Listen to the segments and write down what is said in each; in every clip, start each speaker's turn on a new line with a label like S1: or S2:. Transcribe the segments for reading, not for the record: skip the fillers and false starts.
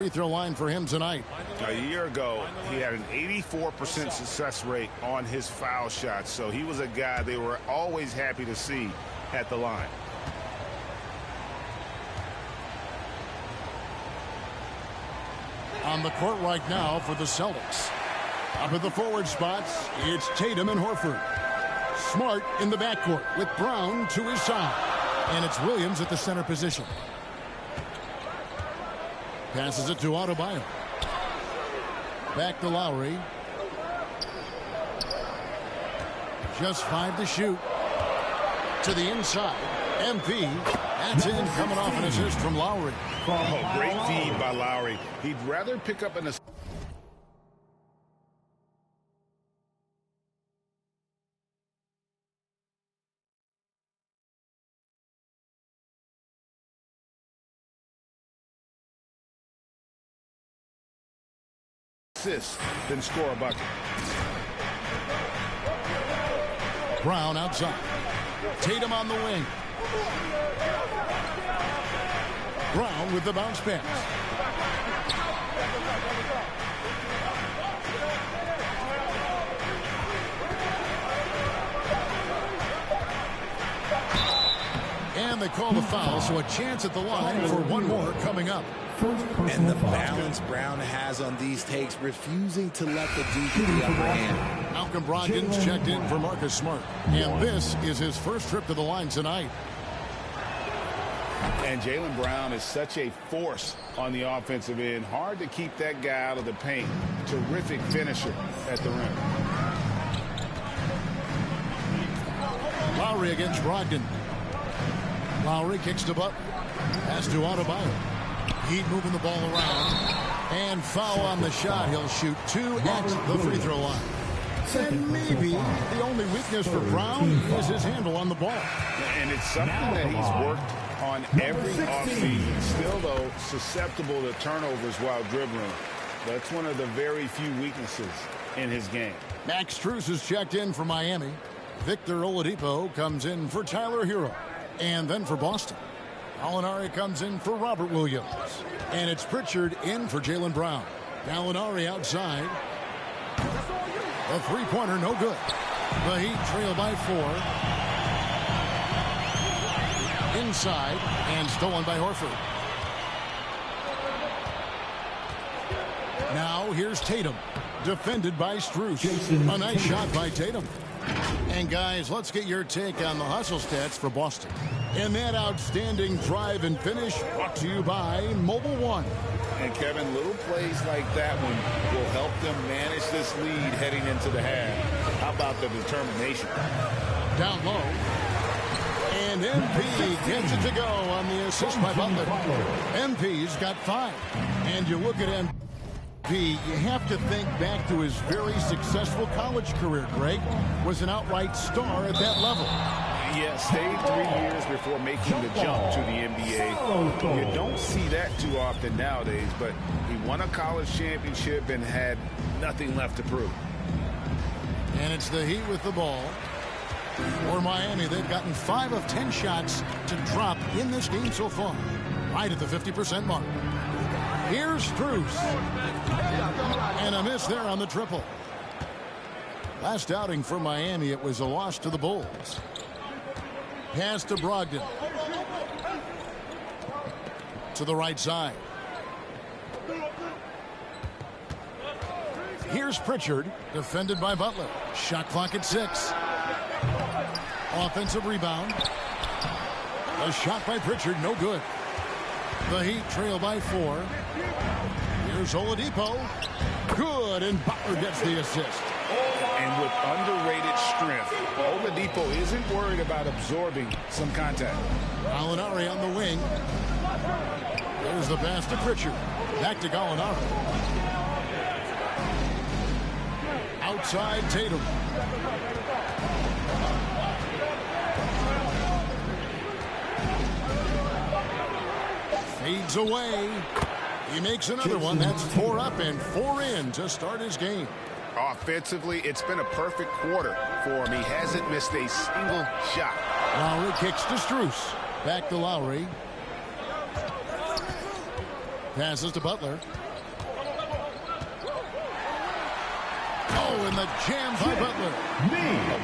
S1: free throw line for him tonight.
S2: A year ago, he had an 84% success rate on his foul shots, so he was a guy they were always happy to see at the line.
S1: On the court right now for the Celtics. Up at the forward spots, it's Tatum and Horford. Smart in the backcourt with Brown to his side. And it's Williams at the center position. Passes it to Adebayo. Back to Lowry. Just 5 to shoot. To the inside. MP. That's in, coming off an assist from Lowry.
S2: Oh, great feed by Lowry. He'd rather pick up an assist. Then score a bucket.
S1: Brown outside. Tatum on the wing. Brown with the bounce pass. And they call the foul, so a chance at the line for one more coming up.
S3: And the balance Brown has on these takes, refusing to let the Duke get the upper hand.
S1: Malcolm Brogdon's checked in for Marcus Smart. And this is his first trip to the line tonight.
S2: And Jaylen Brown is such a force on the offensive end. Hard to keep that guy out of the paint. Terrific finisher at the rim.
S1: Lowry against Brogdon. Lowry kicks to Butler. Pass to Adebayo. Heat moving the ball around. And foul on the shot. He'll shoot 2 at the free throw line. And maybe the only weakness for Brown is his handle on the ball.
S2: And it's something that he's worked on every offseason. Still, though, susceptible to turnovers while dribbling. That's one of the very few weaknesses in his game.
S1: Max Strus is checked in for Miami. Victor Oladipo comes in for Tyler Hero. And then for Boston, Gallinari comes in for Robert Williams. And it's Pritchard in for Jaylen Brown. Gallinari outside. A three-pointer, no good. The Heat trail by 4. Inside, and stolen by Horford. Now here's Tatum, defended by Strus. A nice shot by Tatum. And guys, let's get your take on the hustle stats for Boston. And that outstanding drive and finish brought to you by Mobile One.
S2: And Kevin, little plays like that one will help them manage this lead heading into the half. How about the determination?
S1: Down low. And MP gets it to go on the assist by Butler. MP's got 5. And you look at MP, you have to think back to his very successful college career. Greg was an outright star at that level.
S2: Yeah, stayed 3 years before making the jump to the NBA. You don't see that too often nowadays, but he won a college championship and had nothing left to prove.
S1: And it's the Heat with the ball. For Miami, they've gotten 5 of 10 shots to drop in this game so far. Right at the 50% mark. Here's Strus. And a miss there on the triple. Last outing for Miami, it was a loss to the Bulls. Pass to Brogdon. To the right side. Here's Pritchard, defended by Butler. Shot clock at 6. Offensive rebound. A shot by Pritchard, no good. The Heat trail by 4. Here's Oladipo. Good, and Butler gets the assist.
S2: And with underrated strength, Oladipo isn't worried about absorbing some contact.
S1: Gallinari on the wing. There's the pass to Pritchard. Back to Gallinari. Outside Tatum. Fades away. He makes another one. That's 4 up and 4 in to start his game.
S2: Offensively, it's been a perfect quarter for him. He hasn't missed a single shot. Lowry
S1: kicks to Strus. Back to Lowry. Passes to Butler. Oh, and the jam by Butler.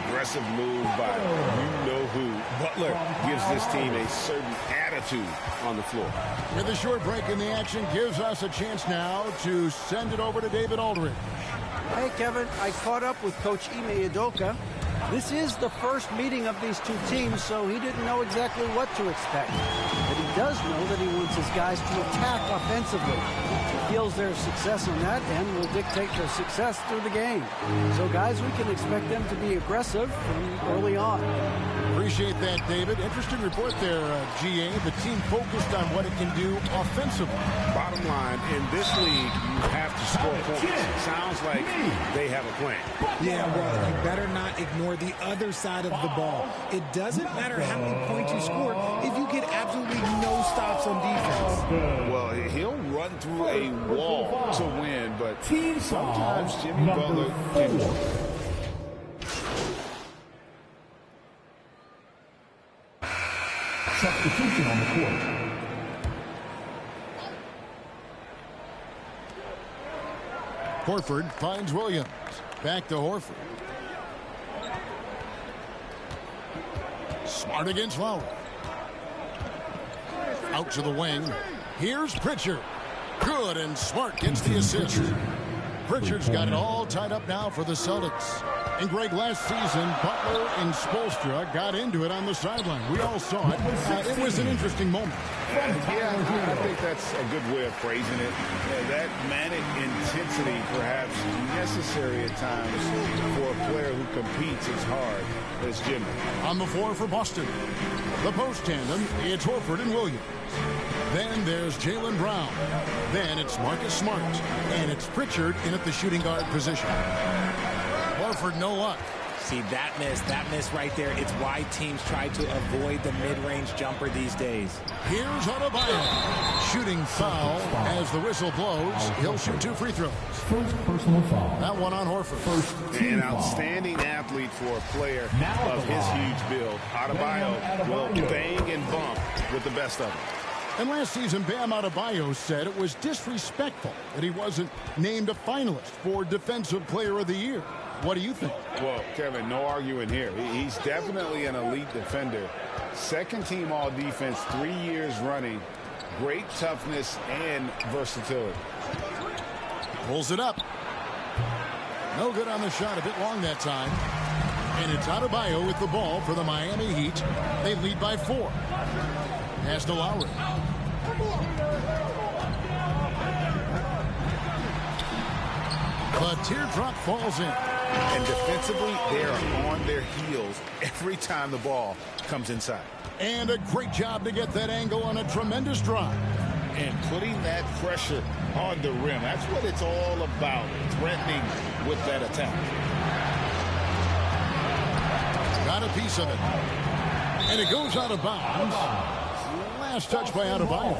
S2: Aggressive move by you-know-who. Butler gives this team a certain attitude on the floor.
S1: With a short break in the action, gives us a chance now to send it over to David Aldridge.
S4: Hey, Kevin, I caught up with Coach Ime Udoka. This is the first meeting of these two teams, so he didn't know exactly what to expect. But he does know that he wants his guys to attack offensively. He feels their success on that end will dictate their success through the game. So, guys, we can expect them to be aggressive from early on.
S1: Appreciate that, David. Interesting report there, GA. The team focused on what it can do offensively.
S2: Bottom line, in this league, you have to score points. Sounds like they have a plan.
S3: Yeah, well, you better not ignore the other side of the ball. It doesn't matter how many points you score if you get absolutely no stops on defense.
S2: Well, he'll run through a wall to win, but sometimes Jimmy Butler can...
S5: Substitution on the court.
S1: Horford finds Williams. Back to Horford. Smart against Lowry. Out to the wing. Here's Pritchard. Good, and Smart gets the assist. Pritchard's got it all tied up now for the Celtics. And Greg, last season, Butler and Spoelstra got into it on the sideline. We all saw it. It was an interesting moment.
S2: Yeah, I think that's a good way of phrasing it. That manic intensity perhaps necessary at times for a player who competes as hard as Jimmy.
S1: On the floor for Boston. The post tandem, it's Horford and Williams. Then there's Jaylen Brown. Then it's Marcus Smart. And it's Pritchard in at the shooting guard position. Horford, no luck.
S3: See, that miss right there, it's why teams try to avoid the mid-range jumper these days.
S1: Here's Adebayo. Shooting foul as the whistle blows. He'll shoot 2 free throws.
S5: First personal foul.
S1: That one on Horford.
S2: An outstanding athlete for a player of his huge build. Adebayo will bang and bump with the best of them.
S1: And last season, Bam Adebayo said it was disrespectful that he wasn't named a finalist for Defensive Player of the Year. What do you think?
S2: Well, Kevin, no arguing here. He's definitely an elite defender. Second team all defense 3 years running. Great toughness and versatility.
S1: Pulls it up. No good on the shot. A bit long that time. And it's Adebayo with the ball for the Miami Heat. They lead by 4. Pass to Lowry. The teardrop falls in.
S2: And defensively, they are on their heels every time the ball comes inside.
S1: And a great job to get that angle on a tremendous drive.
S2: And putting that pressure on the rim. That's what it's all about, threatening with that attack.
S1: Got a piece of it. And it goes out of bounds. Last touch by Adebayo.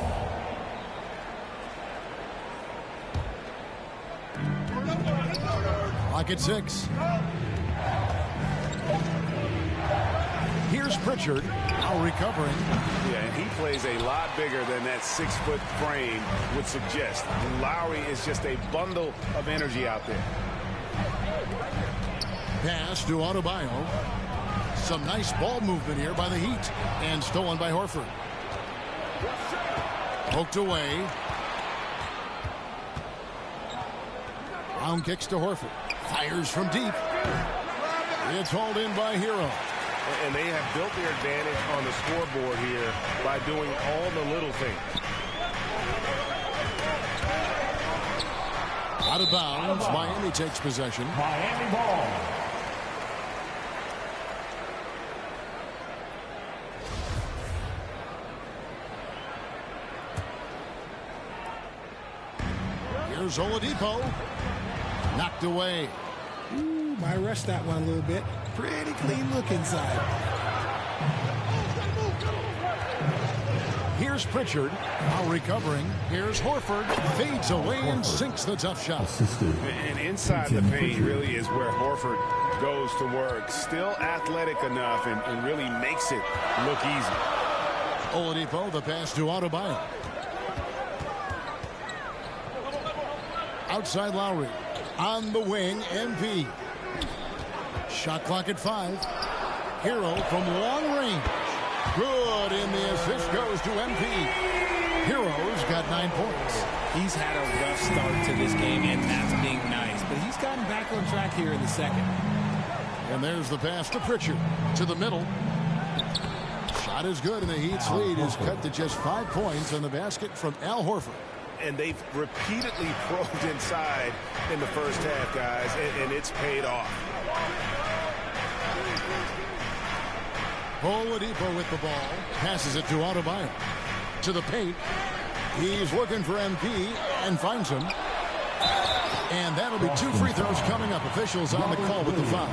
S1: Clock at 6. Here's Pritchard, now recovering.
S2: Yeah, and he plays a lot bigger than that 6-foot frame would suggest. And Lowry is just a bundle of energy out there.
S1: Pass to Adebayo. Some nice ball movement here by the Heat. And stolen by Horford. Poked away. Brown kicks to Horford. Fires from deep. It's hauled in by Hero.
S6: And they have built their advantage on the scoreboard here by doing all the little things.
S1: Out of bounds. Miami takes possession.
S5: Miami ball.
S1: Here's Oladipo. Knocked away.
S3: Ooh, might rush that one a little bit. Pretty clean look inside.
S1: Here's Pritchard. Now recovering. Here's Horford. Fades away and sinks the tough shot.
S2: And inside the paint really is where Horford goes to work. Still athletic enough and really makes it look easy.
S1: Oladipo, the pass to Adebayo. Outside Lowry. On the wing, MP. Shot clock at 5. Hero from long range. Good, and the assist goes to MP. Hero's got 9 points.
S3: He's had a rough start to this game, and that's being nice. But he's gotten back on track here in the second.
S1: And there's the pass to Pritchard. To the middle. Shot is good, and the Heat's lead is cut to just 5 points on the basket from Al Horford.
S6: And they've repeatedly probed inside in the first half, guys, and it's paid off.
S1: Oladipo with the ball. Passes it to Adebayo. To the paint. He's looking for MP and finds him. And that'll be 2 free throws coming up. Officials on the call with the foul.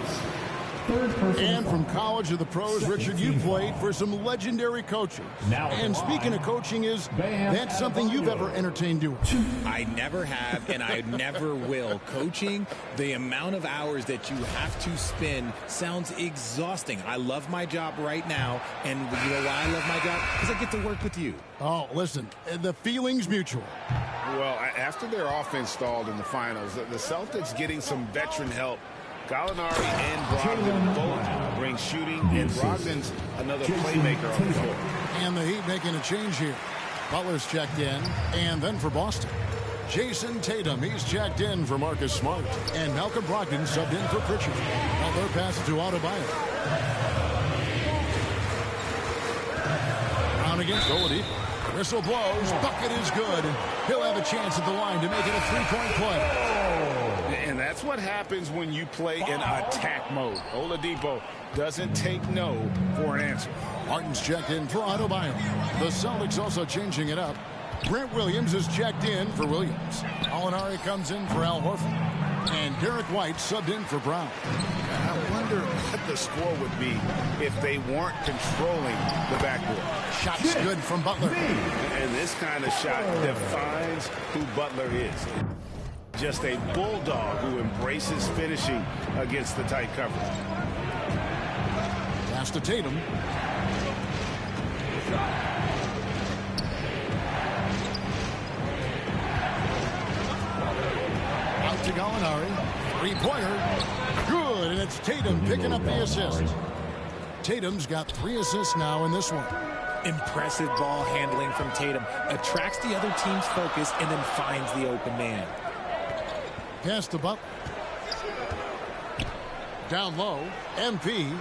S1: And from college to the pros, Richard, you played for some legendary coaches. And speaking of coaching, that's something you've ever entertained doing?
S3: I never have, and I never will. Coaching, the amount of hours that you have to spend sounds exhausting. I love my job right now, and you know why I love my job? Because I get to work with you.
S1: Oh, listen, the feeling's mutual.
S2: Well, after their offense stalled in the finals, the Celtics getting some veteran help. Gallinari and Brogdon both bring shooting, and Brogdon's another playmaker on the floor.
S1: And the Heat making a change here. Butler's checked in, and then for Boston, Jason Tatum. He's checked in for Marcus Smart. And Malcolm Brogdon subbed in for Pritchard. Butler passes to Adebayo. Brown against Oladipo. Whistle blows. Bucket is good. And he'll have a chance at the line to make it a 3-point play.
S2: And that's what happens when you play in attack mode. Oladipo doesn't take no for an answer.
S1: Martin's checked in for Adebayo. The Celtics also changing it up. Grant Williams is checked in for Williams. Gallinari comes in for Al Horford. And Derek White subbed in for Brown.
S2: I wonder what the score would be if they weren't controlling the backboard.
S1: Shot's good from Butler.
S2: And this kind of shot defines who Butler is. Just a bulldog who embraces finishing against the tight coverage.
S1: Pass to Tatum. Out to Gallinari. Three-pointer. Good, and it's Tatum picking up the assist. Tatum's got 3 assists now in this one.
S3: Impressive ball handling from Tatum. Attracts the other team's focus and then finds the open man.
S1: Pass to Butler. Down low. MP.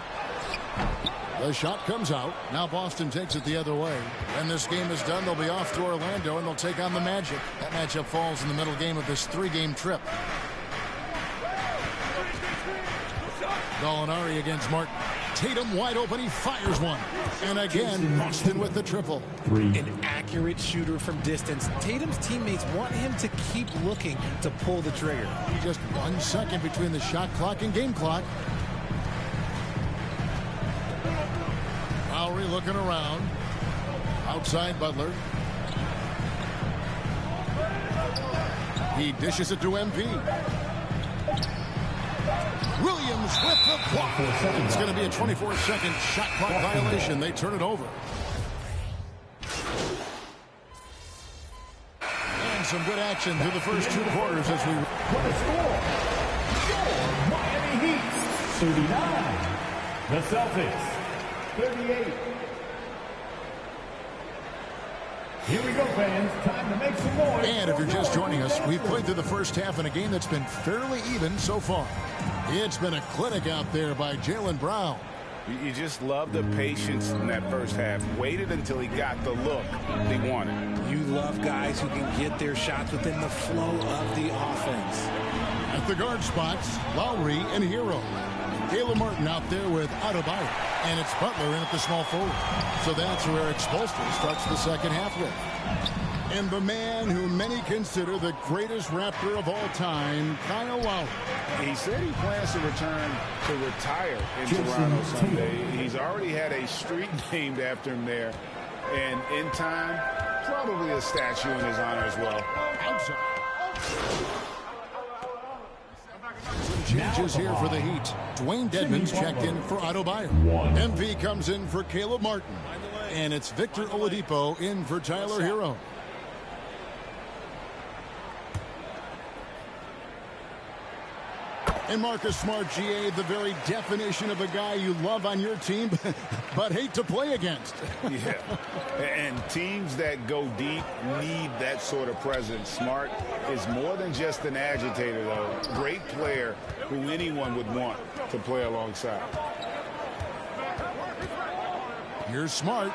S1: The shot comes out. Now Boston takes it the other way. When this game is done, they'll be off to Orlando, and they'll take on the Magic. That matchup falls in the middle game of this 3-game trip. Gallinari against Martin. Tatum wide open. He fires one. And again, Boston with the triple.
S3: An accurate shooter from distance. Tatum's teammates want him to keep looking to pull the trigger.
S1: Just 1 second between the shot clock and game clock. Lowry looking around. Outside Butler. He dishes it to MP. Williams with the block. It's going to be a 24-second shot clock violation. They turn it over. And some good action through the first 2 quarters as we...
S5: What a score! Miami Heat, 39. The Celtics, 38. Here we go, fans. Time to make some noise.
S1: And if you're just joining us, we've played through the first half in a game that's been fairly even so far. It's been a clinic out there by Jaylen Brown.
S2: You just love the patience in that first half. Waited until he got the look he wanted.
S3: You love guys who can get their shots within the flow of the offense.
S1: At the guard spots, Lowry and Hero. Caleb Martin out there with Adebayo. And it's Butler in at the small forward. So that's where Eric Spoelstra starts the second half with. And the man who many consider the greatest Raptor of all time, Kyle Lowry.
S2: He said he plans to return to retire in Toronto someday. He's already had a street named after him there. And in time, probably a statue in his honor as well.
S1: Outside. Changes here for the Heat. Dwayne Dedmon's checked in for Adebayo. MP comes in for Caleb Martin. And it's Victor Oladipo in for Tyler Hero. And Marcus Smart, GA, the very definition of a guy you love on your team, but hate to play against.
S2: Yeah, and teams that go deep need that sort of presence. Smart is more than just an agitator, though. Great player who anyone would want to play alongside.
S1: Here's Smart,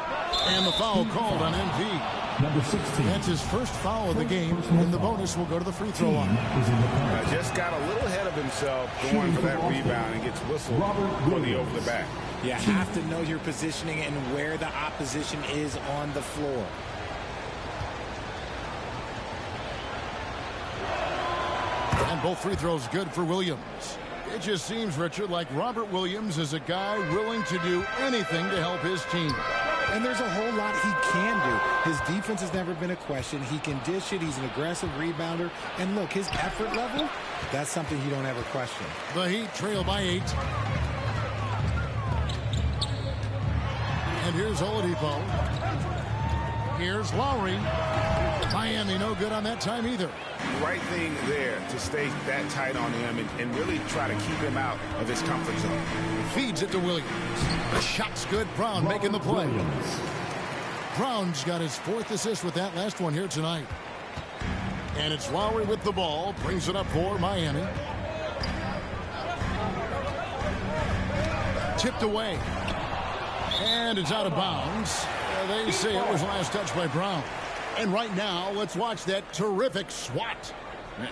S1: and the foul called on MP.
S5: Number 16.
S1: That's his first foul of the game, and the bonus will go to the free throw line.
S2: Just got a little ahead of himself going for that rebound and gets whistled for the over the back.
S3: You have to know your positioning and where the opposition is on the floor.
S1: And both free throws good for Williams. It just seems, Richard, like Robert Williams is a guy willing to do anything to help his team.
S3: And there's a whole lot he can do. His defense has never been a question. He can dish it. He's an aggressive rebounder. And look, his effort level, that's something you don't ever question.
S1: The Heat trail by 8. And here's Oladipo. Here's Lowry. Miami no good on that time either.
S2: Right thing there to stay that tight on him and really try to keep him out of his comfort zone.
S1: Feeds it to Williams. The shot's good. Brown making the play. Brown's got his 4th assist with that last one here tonight. And it's Lowry with the ball. Brings it up for Miami. Tipped away. And it's out of bounds. They say it was last touched by Brown. And right now, let's watch that terrific swat.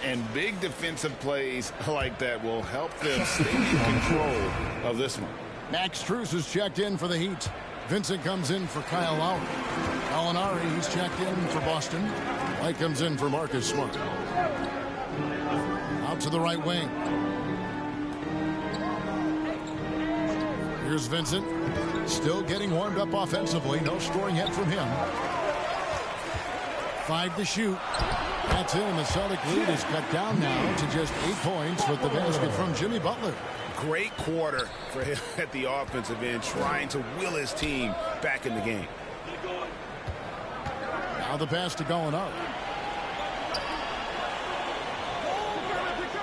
S2: And big defensive plays like that will help them stay in control of this one.
S1: Max Strus is checked in for the Heat. Vincent comes in for Kyle Lowry. Gallinari, he's checked in for Boston. White comes in for Marcus Smart. Out to the right wing. Here's Vincent. Still getting warmed up offensively. No scoring yet from him. 5 to shoot. That's in. The Celtic lead is cut down now to just 8 points with the basket from Jimmy Butler.
S2: Great quarter for him at the offensive end, trying to will his team back in the game.
S1: Now the pass to Gallinari.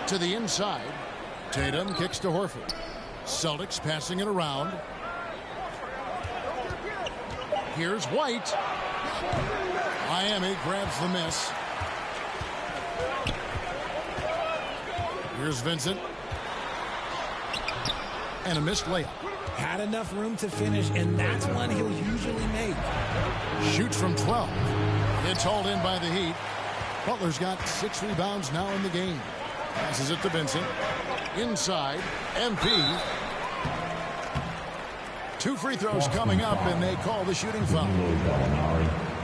S1: To the inside. Tatum kicks to Horford. Celtics passing it around. Here's White. Miami grabs the miss. Here's Vincent. And a missed layup.
S3: Had enough room to finish, and that's one he'll usually make.
S1: Shoots from 12. It's hauled in by the Heat. Butler's got 6 rebounds now in the game. Passes it to Vincent. Inside. MP. 2 free throws coming up, and they call the shooting foul.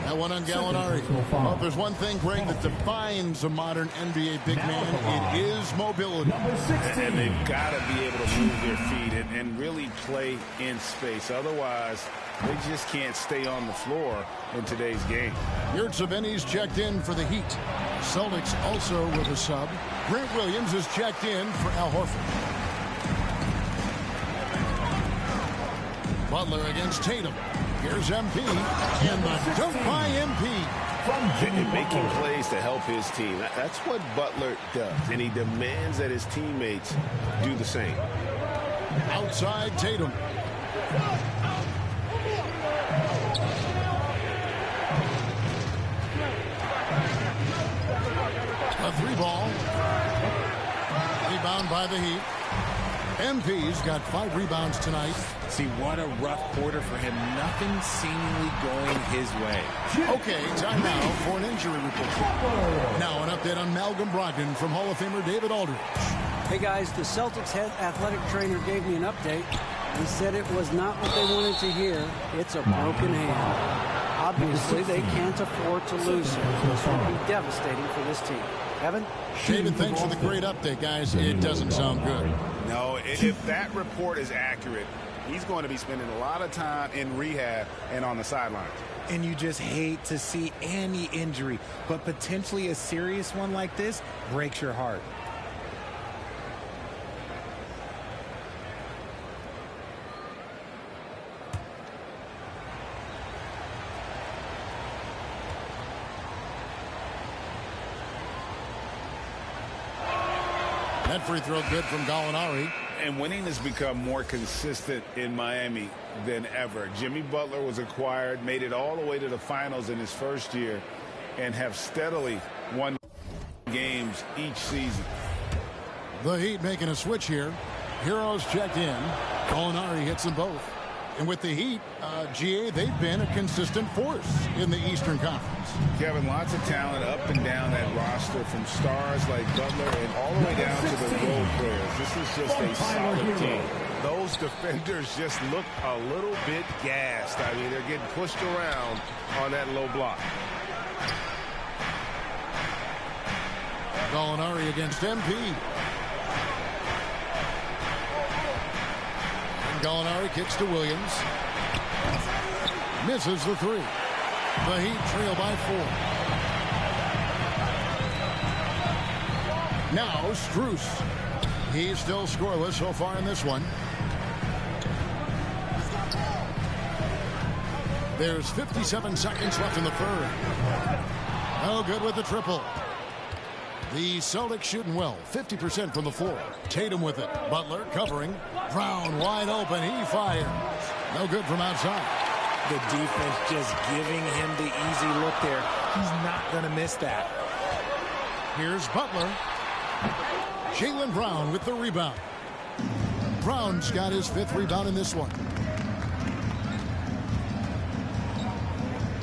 S1: That one on Gallinari. Well, if there's one thing, Greg, that defines a modern NBA big man, it is mobility.
S2: And they've got to be able to move their feet and really play in space. Otherwise, they just can't stay on the floor in today's game.
S1: Yurtseven's checked in for the Heat. Celtics also with a sub. Grant Williams is checked in for Al Horford. Butler against Tatum. Here's MP. And the dunk by MP.
S2: And making plays to help his team. That's what Butler does. And he demands that his teammates do the same.
S1: Outside Tatum. A 3-ball. Rebound by the Heat. MP's got 5 rebounds tonight.
S3: See, what a rough quarter for him. Nothing seemingly going his way.
S1: Okay, time now for an injury report. Now an update on Malcolm Brogdon from Hall of Famer David Aldridge.
S4: Hey guys, the Celtics head athletic trainer gave me an update. He said it was not what they wanted to hear. It's a broken hand. Obviously, they can't afford to lose him. This would be devastating for this team. Evan?
S1: David, thanks for the great update, guys. It doesn't sound good.
S2: No, if that report is accurate, he's going to be spending a lot of time in rehab and on the sidelines.
S3: And you just hate to see any injury, but potentially a serious one like this breaks your heart.
S1: That free throw good from Gallinari.
S2: And winning has become more consistent in Miami than ever. Jimmy Butler was acquired, made it all the way to the finals in his first year, and have steadily won games each season.
S1: The Heat making a switch here. Heroes checked in. Gallinari hits them both. And with the Heat, GA, they've been a consistent force in the Eastern Conference.
S2: Kevin, lots of talent up and down that roster, from stars like Butler and all the way down to the role players. This is just a solid team.
S6: Those defenders just look a little bit gassed. I mean, they're getting pushed around on that low block.
S1: Gallinari against MP. Gallinari kicks to Williams. Misses the three. The Heat trail by 4. Now Strus. He's still scoreless so far in this one. There's 57 seconds left in the third. No good with the triple. The Celtics shooting well, 50% from the floor. Tatum with it. Butler covering. Brown wide open. He fires. No good from outside.
S3: The defense just giving him the easy look there. He's not going to miss that.
S1: Here's Butler. Jaylen Brown with the rebound. Brown's got his 5th rebound in this one.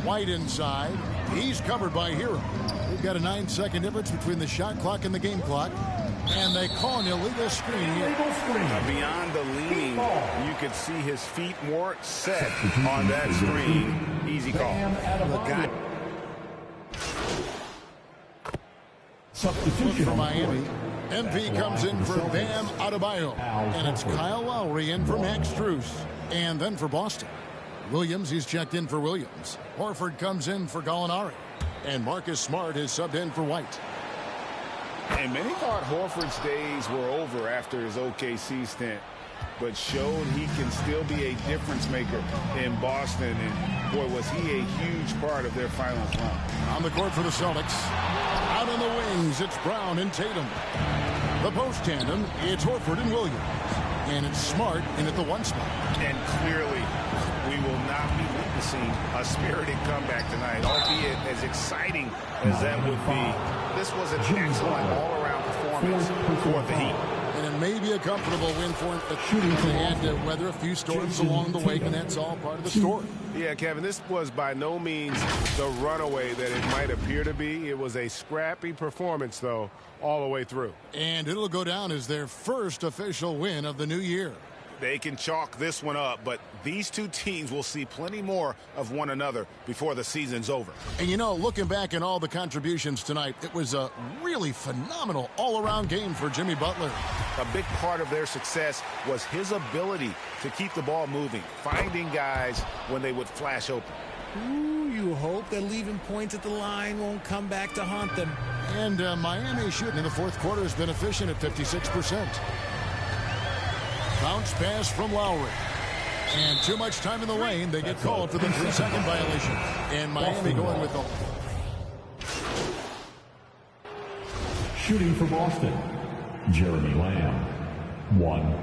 S1: White inside. He's covered by Hero. We've got a 9-second difference between the shot clock and the game clock. And they call an illegal screen here.
S2: Beyond the leaning, you could see his feet more set on that screen. Easy call.
S1: Substitution for Miami. MP comes in for Bam Adebayo. And it's Kyle Lowry in for Max Strus. And then for Boston, Williams, he's checked in for Williams. Horford comes in for Gallinari. And Marcus Smart is subbed in for White.
S2: And many thought Horford's days were over after his OKC stint, but showed he can still be a difference maker in Boston. And boy, was he a huge part of their finals run.
S1: On the court for the Celtics. Out on the wings, it's Brown and Tatum. The post tandem, it's Horford and Williams. And it's Smart in at the 1 spot.
S2: And clearly, we will not be witnessing a spirited comeback tonight, albeit as exciting as that would be. This was an excellent all-around performance for the Heat.
S1: And it may be a comfortable win for him, but they had to weather a few storms along the way, and that's all part of the story.
S6: Yeah, Kevin, this was by no means the runaway that it might appear to be. It was a scrappy performance, though, all the way through.
S1: And it'll go down as their first official win of the new year.
S2: They can chalk this one up, but these two teams will see plenty more of one another before the season's over.
S1: And you know, looking back at all the contributions tonight, it was a really phenomenal all-around game for Jimmy Butler.
S2: A big part of their success was his ability to keep the ball moving, finding guys when they would flash open.
S3: Ooh, you hope that leaving points at the line won't come back to haunt them.
S1: And Miami shooting in the fourth quarter has been efficient at 56%. Bounce pass from Lowry. And too much time in the lane. They get called for the 3-second violation. And Miami going with the...
S5: Shooting for Boston, Jeremy Lamb, 1.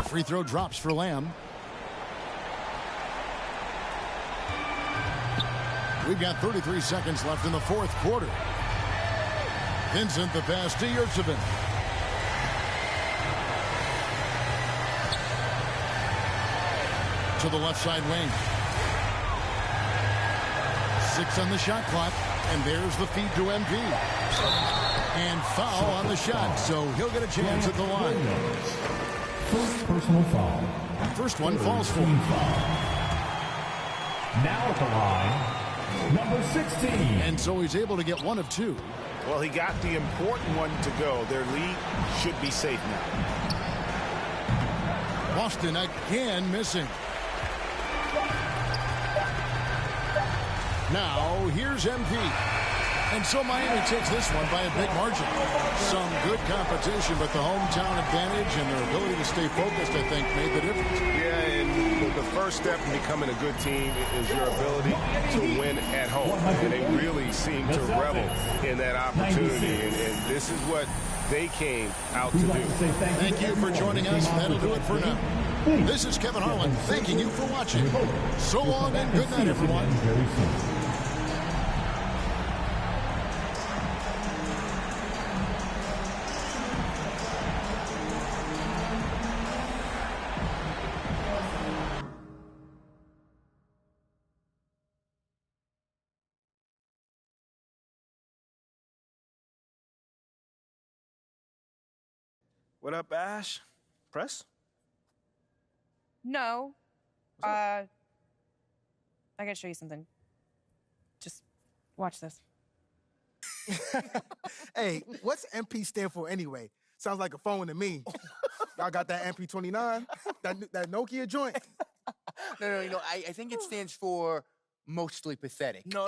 S1: Free throw drops for Lamb. We've got 33 seconds left in the fourth quarter. Vincent the pass to Yurtseven. To the left side wing. 6 on the shot clock. And there's the feed to MP. And foul on the shot, so he'll get a chance at the line.
S5: First personal foul.
S1: First one falls for him.
S5: Now at the line, number 16.
S1: And so he's able to get 1 of 2.
S2: Well, he got the important one to go. Their lead should be safe now.
S1: Boston again missing. Now here's MP. And so Miami takes this one by a big margin. Some good competition, but the hometown advantage and their ability to stay focused, I think, made the difference.
S6: Yeah, and the first step in becoming a good team is your ability to win at home. And they really seem to revel in that opportunity. And this is what they came out to do.
S1: Thank you for joining us. That'll do it for now. This is Kevin Harlan thanking you for watching. So long and good night, everyone.
S7: What up, Ash? Press?
S8: No. I gotta show you something. Just watch this.
S9: Hey, what's MP stand for anyway? Sounds like a phone to me. Y'all got that MP29? That Nokia joint?
S10: No. I think it stands for mostly pathetic.
S11: No.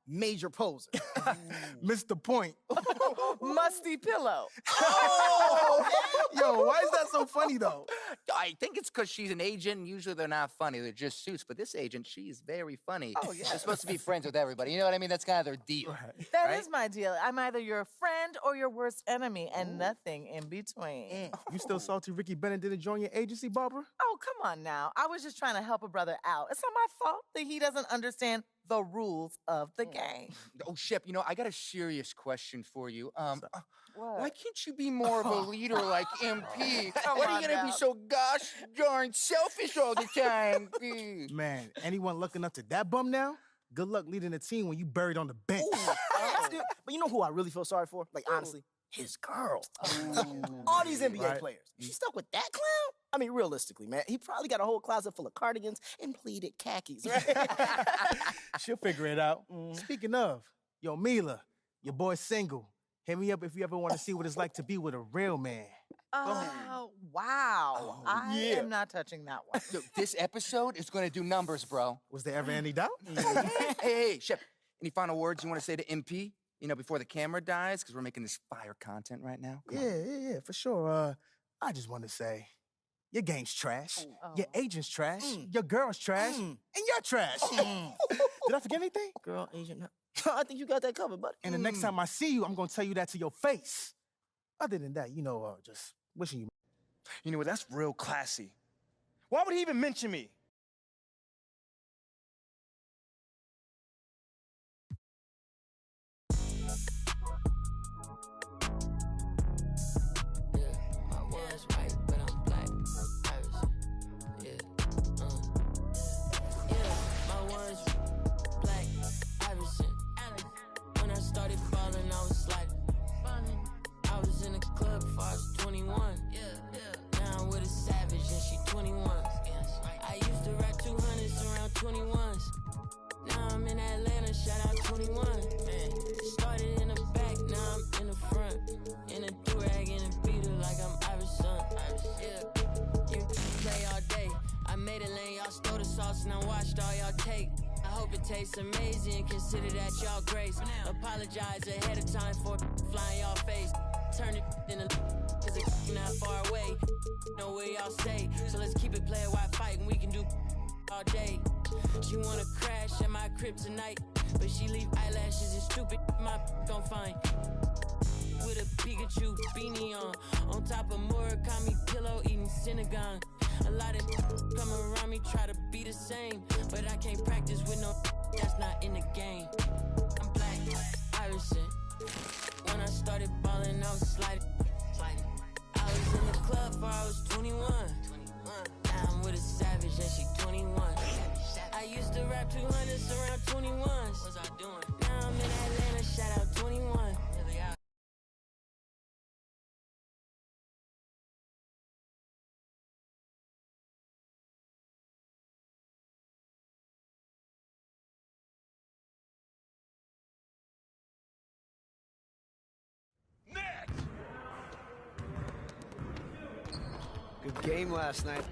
S11: Major poser.
S9: Missed the point.
S11: Musty pillow.
S9: Oh! Yo, why is that so funny, though?
S10: I think it's because she's an agent, and usually they're not funny. They're just suits. But this agent, she's very funny.
S11: Oh, yeah.
S10: They're supposed to be friends with everybody. You know what I mean? That's kind of their deal.
S9: Right.
S11: That is my deal. I'm either your friend or your worst enemy, and nothing in between.
S9: You still salty Ricky Bennett didn't join your agency, Barbara?
S11: Oh, come on now. I was just trying to help a brother out. It's not my fault that he doesn't understand the rules of the game.
S10: Oh, Shep, I got a serious question for you.
S11: What?
S10: Why can't you be more of a leader like MP?
S11: Come
S10: Why are
S11: on
S10: you gonna
S11: now.
S10: be so gosh darn selfish all the time?
S9: Man, anyone looking up to that bum now? Good luck leading a team when you buried on the bench.
S12: That's good. But you know who I really feel sorry for? Like, honestly? His girl. All these NBA players. She stuck with that clown? I mean, realistically, man, he probably got a whole closet full of cardigans and pleated khakis, right?
S9: She'll figure it out. Speaking of, yo, Mila, your boy's single. Hit me up if you ever want to see what it's like to be with a real man.
S11: Oh, wow. I am not touching that one.
S10: So this episode is gonna do numbers, bro.
S9: Was there ever any doubt?
S10: Hey, Shep, any final words you want to say to MP? Before the camera dies, because we're making this fire content right now. Come on.
S9: Yeah, for sure. I just want to say, your game's trash, your agent's trash, your girl's trash, and you're trash. Did I forget anything?
S12: Girl, agent. I think you got that covered, buddy.
S9: And the next time I see you, I'm going to tell you that to your face. Other than that, just wishing you.
S7: You know what? That's real classy. Why would he even mention me?
S13: And I watched all y'all take. I hope it tastes amazing. Consider that y'all grace. Apologize ahead of time for flying y'all face. Turn it in a cause it's not far away. Know where y'all stay. So let's keep it player while fighting. We can do all day. She wanna crash at my crib tonight, but she leave eyelashes and stupid my gon' find. With a Pikachu beanie on top of Murakami pillow eating Synagogue. A lot of come around me try to be the same, but I can't practice with no that's not in the game. I'm black, Iverson. When I started balling, I was sliding. I was in the club before I was 21. Now I'm with a savage and she 21. I used to rap 200s around 21s. What was I doing? Now I'm in Atlanta, shout out 21.
S4: Good game last night.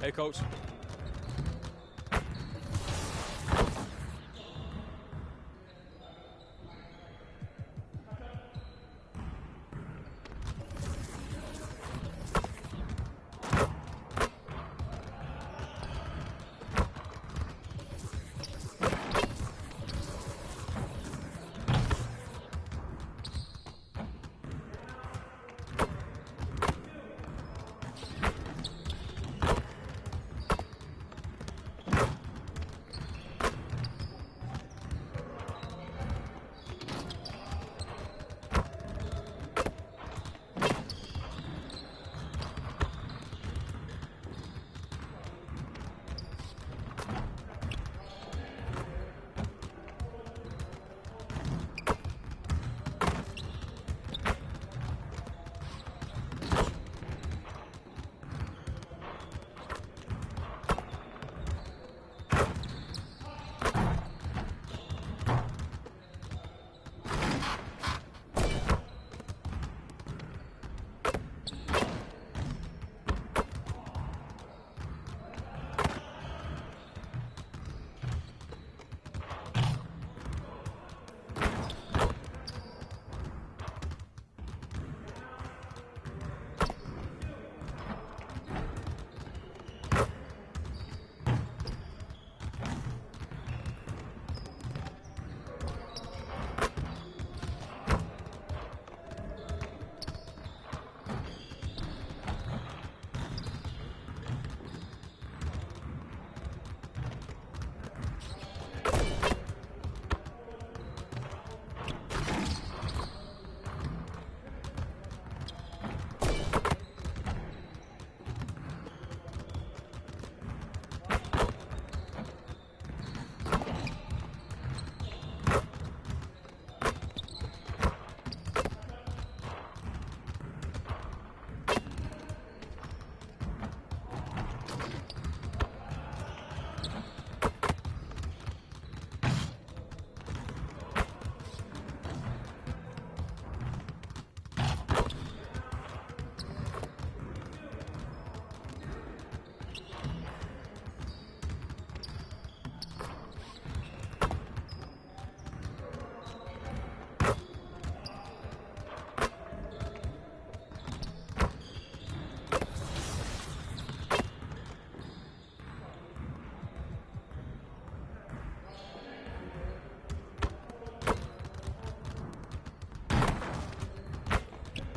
S14: Hey, Coach.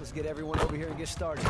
S4: Let's get everyone over here and get started.